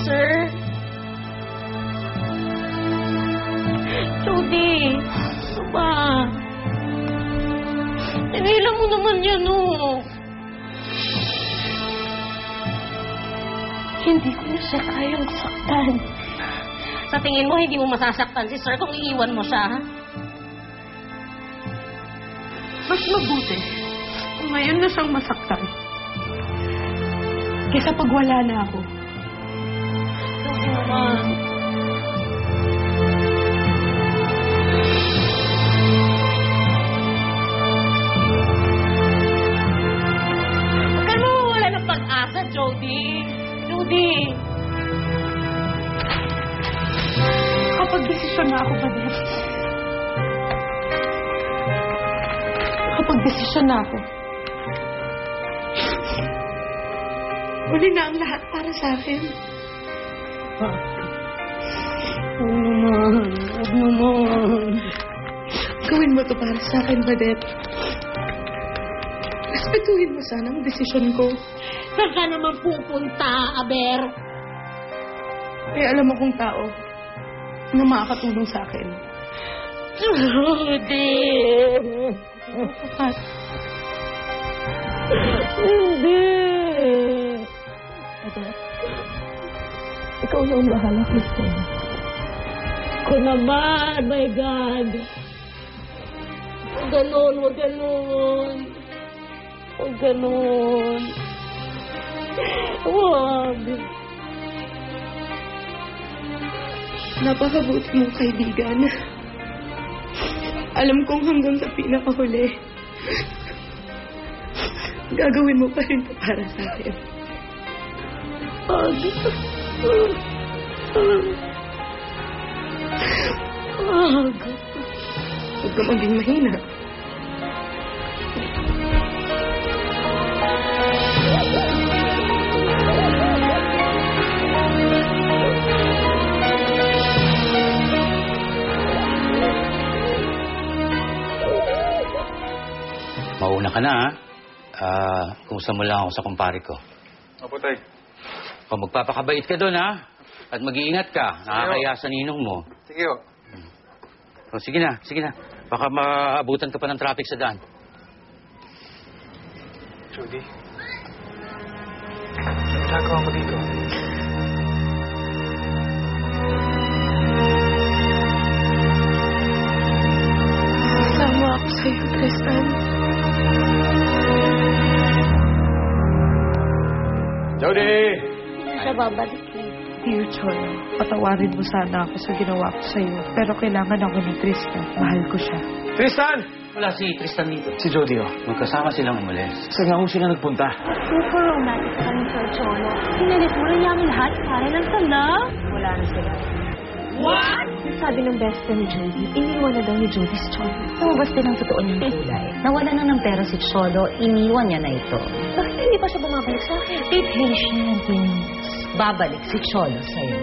sir. Jody, ano ba? Tinila mo naman yan, oh. Hindi ko na siya kayang saktan. Sa tingin mo, hindi mo masasaktan si sir kung iiwan mo siya, ha? Mas mabuti kung ngayon na siyang masaktan. Kaysa pag wala na ako. Jody naman. Huwag ka na mawawala ng pag-asa, Jody. Jody. Kapag desisyon na ako, Badet. Kapag desisyon na ako. Uli na ang lahat para sa akin. Huwag naman. Huwag naman. Gawin mo to para sa akin, Badet. Respetuhin mo sana ang desisyon ko. Saan ka naman pupunta, Aber? May alam akong tao na makakatulong sa akin. Jody! At Hindi! Badet, ikaw na ang bahala, Christine. Ako naman, my God! Huwag ganon, huwag ganon. Huwag ganon. Huwag. Napakabuti mong kaibigan. Alam kong hanggang sa pinakahuli, gagawin mo pa rin ito para sa akin. Huwag ka maging mahina. Mauna ka na, ha? Kumusta mo lang ako sa kumpare ko. Opo, tay. Kung magpapakabait ka doon, ha? At mag-iingat ka. Nakakaya sa ninong mo. Sige, o. O, sige na, sige na. Baka maabutan ka pa ng traffic sa daan. Judy. Ano ginagawa mo dito? Sama ako sa'yo, Tristan. Jody! Hindi siya babalik eh. Dear Cholo, patawarin mo sana ako sa ginawa ko sa'yo. Pero kailangan ako ni Tristan. Mahal ko siya. Tristan! Wala si Tristan dito. Si Jody, o. Magkasama silang umalis. Saan nga ho sila nagpunta? Super romantic ka ni Sir Cholo. Pinalit mo rin namin lahat para lang sa love. Wala na sila. What? Sabi ng best friend ni Jody, iniwan na daw ni Jody si Cholo. Lumabas din ang totoo niyang kulay. Nawala na ng pera si Cholo, iniwan niya na ito. Bakit hindi pa siya bumabalik sa akin? Be patient, Denise. Babalik si Cholo sa'yo.